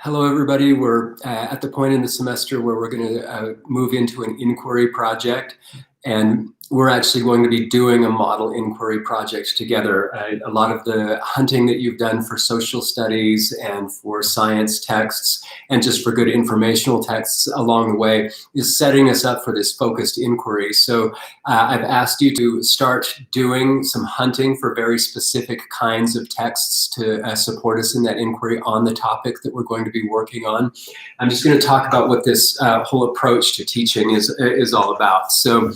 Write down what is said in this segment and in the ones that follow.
Hello, everybody. We're at the point in the semester where we're going to move into an inquiry project, and we're actually going to be doing a model inquiry project together. A lot of the hunting that you've done for social studies and for science texts and just for good informational texts along the way is setting us up for this focused inquiry. So I've asked you to start doing some hunting for very specific kinds of texts to support us in that inquiry on the topic that we're going to be working on. I'm just going to talk about what this whole approach to teaching is all about. So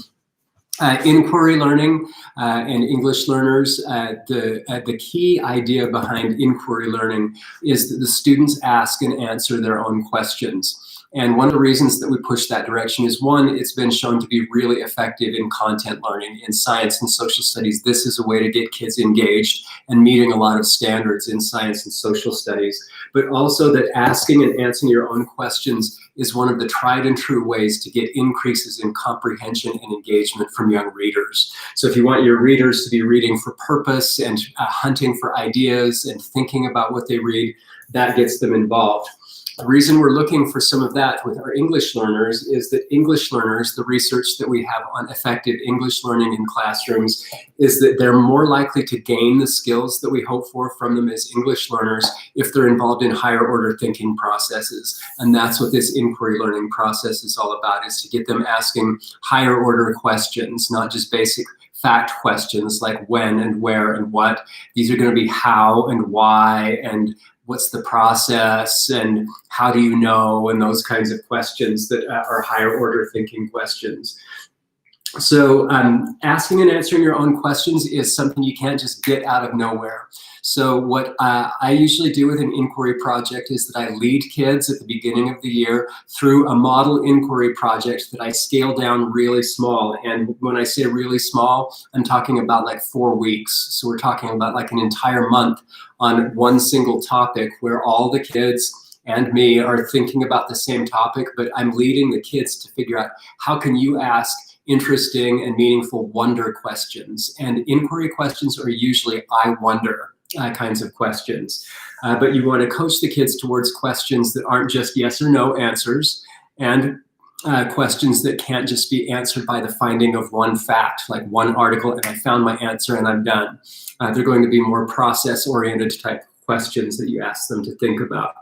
inquiry learning and English learners, the key idea behind inquiry learning is that the students ask and answer their own questions. And one of the reasons that we push that direction is, one, it's been shown to be really effective in content learning. In science and social studies, this is a way to get kids engaged and meeting a lot of standards in science and social studies. But also that asking and answering your own questions is one of the tried and true ways to get increases in comprehension and engagement from young readers. So if you want your readers to be reading for purpose and hunting for ideas and thinking about what they read, that gets them involved. The reason we're looking for some of that with our English learners is that English learners, the research that we have on effective English learning in classrooms, is that they're more likely to gain the skills that we hope for from them as English learners if they're involved in higher order thinking processes. And that's what this inquiry learning process is all about, is to get them asking higher order questions, not just basic fact questions like when and where and what. These are going to be how and why and what's the process and how do you know, and those kinds of questions that are higher order thinking questions. So asking and answering your own questions is something you can't just get out of nowhere. So what I usually do with an inquiry project is that I lead kids at the beginning of the year through a model inquiry project that I scale down really small. And when I say really small, I'm talking about like 4 weeks. So we're talking about like an entire month on one single topic where all the kids and me are thinking about the same topic, but I'm leading the kids to figure out how can you ask interesting and meaningful wonder questions. And inquiry questions are usually I wonder kinds of questions. But you want to coach the kids towards questions that aren't just yes or no answers, and questions that can't just be answered by the finding of one fact, like one article and I found my answer and I'm done. They're going to be more process-oriented type questions that you ask them to think about.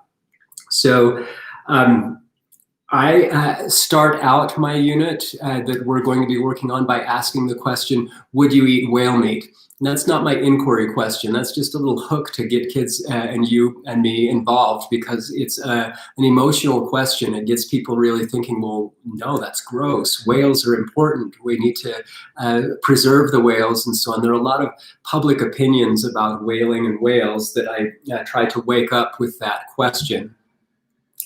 So I start out my unit that we're going to be working on by asking the question, would you eat whale meat? And that's not my inquiry question. That's just a little hook to get kids and you and me involved, because it's an emotional question. It gets people really thinking, well, no, that's gross. Whales are important. We need to preserve the whales and so on. There are a lot of public opinions about whaling and whales that I try to wake up with that question.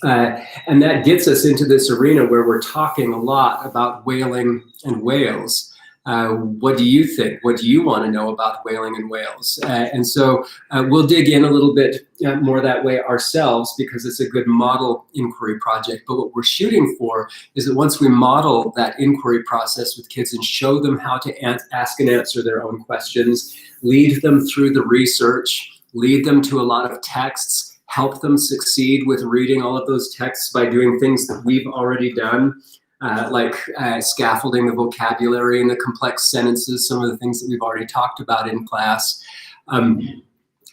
And that gets us into this arena where we're talking a lot about whaling and whales. What do you think? What do you want to know about whaling and whales? And so we'll dig in a little bit more that way ourselves, because it's a good model inquiry project. But what we're shooting for is that once we model that inquiry process with kids and show them how to ask and answer their own questions, lead them through the research, lead them to a lot of texts, help them succeed with reading all of those texts by doing things that we've already done, like scaffolding the vocabulary and the complex sentences, some of the things that we've already talked about in class.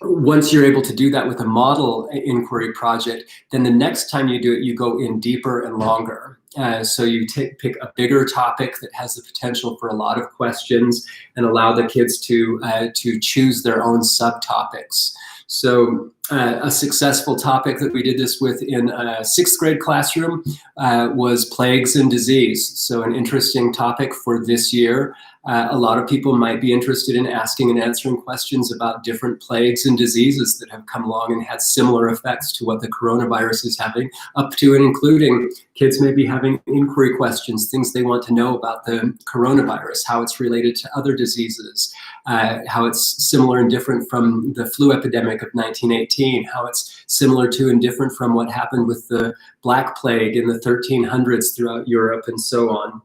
Once you're able to do that with a model inquiry project, then the next time you do it, you go in deeper and longer. So you pick a bigger topic that has the potential for a lot of questions and allow the kids to choose their own subtopics. So a successful topic that we did this with in a 6th grade classroom was plagues and disease. So an interesting topic for this year. A lot of people might be interested in asking and answering questions about different plagues and diseases that have come along and had similar effects to what the coronavirus is having, up to and including kids may be having inquiry questions, things they want to know about the coronavirus, how it's related to other diseases, how it's similar and different from the flu epidemic of 1918, how it's similar to and different from what happened with the Black Plague in the 1300s throughout Europe and so on.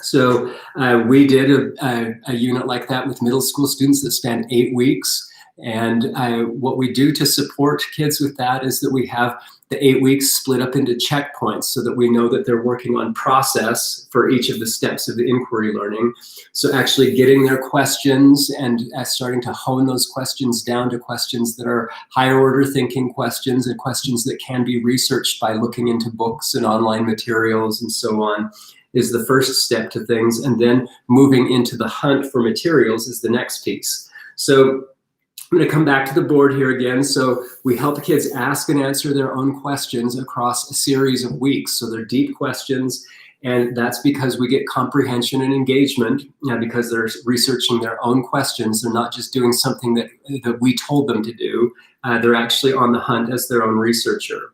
So we did a unit like that with middle school students that spanned 8 weeks. And what we do to support kids with that is that we have the 8 weeks split up into checkpoints so that we know that they're working on process for each of the steps of the inquiry learning. So actually getting their questions and starting to hone those questions down to questions that are higher order thinking questions and questions that can be researched by looking into books and online materials and so on is the first step to things. And then moving into the hunt for materials is the next piece. So I'm going to come back to the board here again. So we help kids ask and answer their own questions across a series of weeks. So they're deep questions, and that's because we get comprehension and engagement, because they're researching their own questions. They're not just doing something that we told them to do. They're actually on the hunt as their own researcher.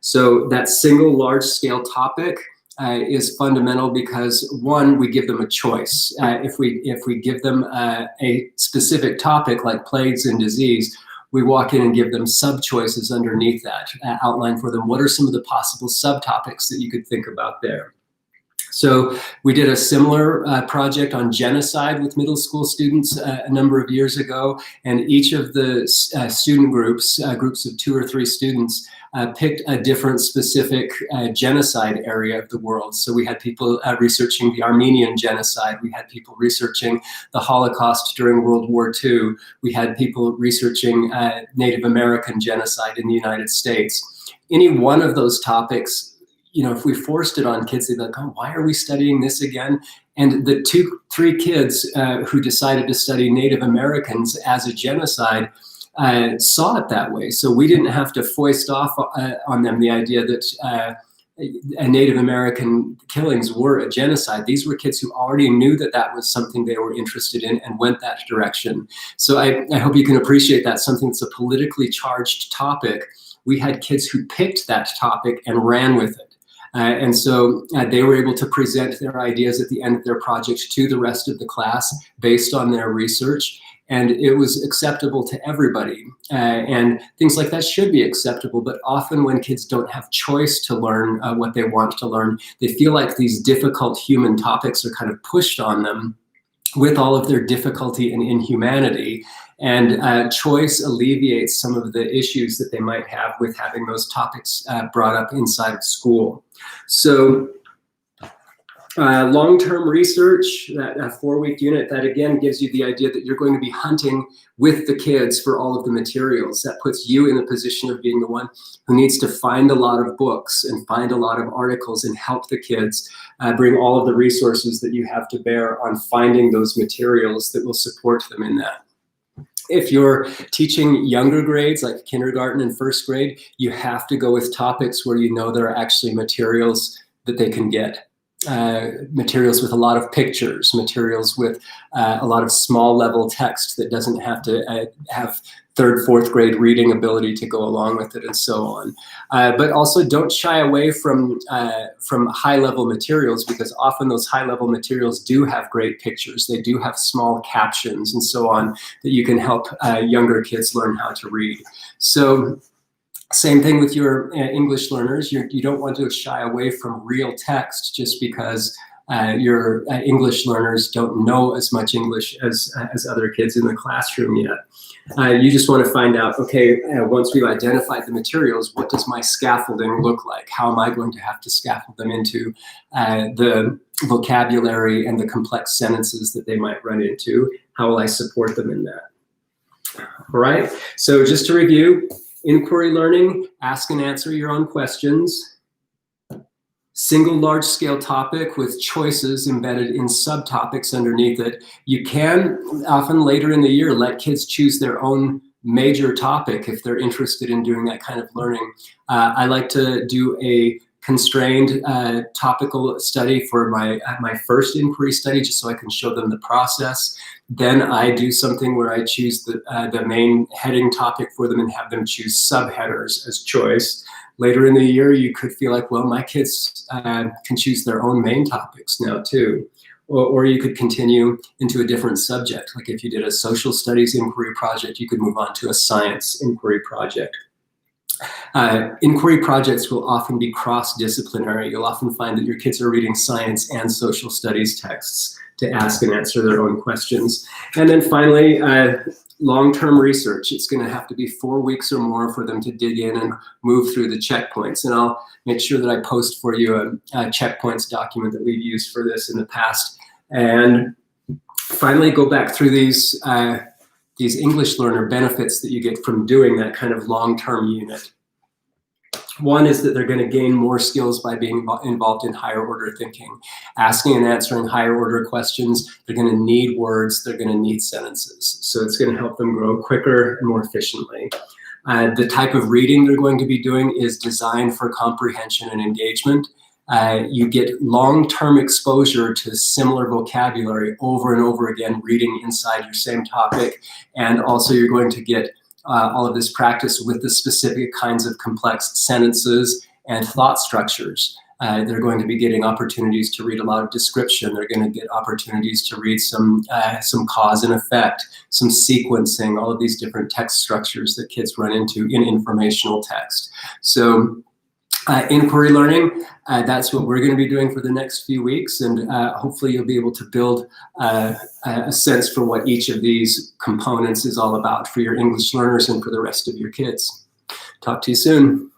So that single large-scale topic is fundamental because, one, we give them a choice. If we give them a specific topic like plagues and disease, we walk in and give them sub-choices underneath that, outline for them what are some of the possible subtopics that you could think about there. So we did a similar project on genocide with middle school students a number of years ago, and each of the student groups, groups of 2 or 3 students, picked a different specific genocide area of the world. So we had people researching the Armenian genocide. We had people researching the Holocaust during World War II. We had people researching Native American genocide in the United States. Any one of those topics, if we forced it on kids, they'd be like, oh, why are we studying this again? And the 2-3 kids who decided to study Native Americans as a genocide saw it that way. So we didn't have to foist off on them the idea that Native American killings were a genocide. These were kids who already knew that that was something they were interested in and went that direction. So I hope you can appreciate that, something that's a politically charged topic. We had kids who picked that topic and ran with it. And so they were able to present their ideas at the end of their project to the rest of the class based on their research. And it was acceptable to everybody. And things like that should be acceptable. But often when kids don't have choice to learn what they want to learn, they feel like these difficult human topics are kind of pushed on them with all of their difficulty and inhumanity. And choice alleviates some of the issues that they might have with having those topics brought up inside of school. So long-term research, that 4-week unit, that again gives you the idea that you're going to be hunting with the kids for all of the materials. That puts you in the position of being the one who needs to find a lot of books and find a lot of articles and help the kids bring all of the resources that you have to bear on finding those materials that will support them in that. If you're teaching younger grades, like kindergarten and first grade, you have to go with topics where you know there are actually materials that they can get. Materials with a lot of pictures, materials with a lot of small level text that doesn't have to have 3rd, 4th grade reading ability to go along with it, and so on. But also don't shy away from high level materials, because often those high level materials do have great pictures. They do have small captions and so on that you can help younger kids learn how to read. So same thing with your English learners. You don't want to shy away from real text just because your English learners don't know as much English as other kids in the classroom yet. You just want to find out, okay, once we've identified the materials, what does my scaffolding look like? How am I going to have to scaffold them into the vocabulary and the complex sentences that they might run into? How will I support them in that? All right, so just to review, inquiry learning, ask and answer your own questions. Single large-scale topic with choices embedded in subtopics underneath it. You can often later in the year let kids choose their own major topic if they're interested in doing that kind of learning. I like to do a constrained topical study for my first inquiry study, just so I can show them the process. Then I do something where I choose the main heading topic for them and have them choose subheaders as choice. Later in the year, you could feel like, well, my kids can choose their own main topics now too. Or you could continue into a different subject. Like if you did a social studies inquiry project, you could move on to a science inquiry project. Inquiry projects will often be cross-disciplinary. You'll often find that your kids are reading science and social studies texts to ask and answer their own questions. And then finally, long-term research. It's going to have to be 4 weeks or more for them to dig in and move through the checkpoints. And I'll make sure that I post for you a checkpoints document that we've used for this in the past. And finally, go back through these English learner benefits that you get from doing that kind of long-term unit. One is that they're going to gain more skills by being involved in higher order thinking. Asking and answering higher order questions, they're going to need words, they're going to need sentences. So it's going to help them grow quicker and more efficiently. The type of reading they're going to be doing is designed for comprehension and engagement. You get long-term exposure to similar vocabulary over and over again, reading inside your same topic. And also you're going to get all of this practice with the specific kinds of complex sentences and thought structures. They're going to be getting opportunities to read a lot of description. They're going to get opportunities to read some cause and effect, some sequencing, all of these different text structures that kids run into in informational text. So inquiry learning, that's what we're going to be doing for the next few weeks, and hopefully you'll be able to build a sense for what each of these components is all about for your English learners and for the rest of your kids. Talk to you soon.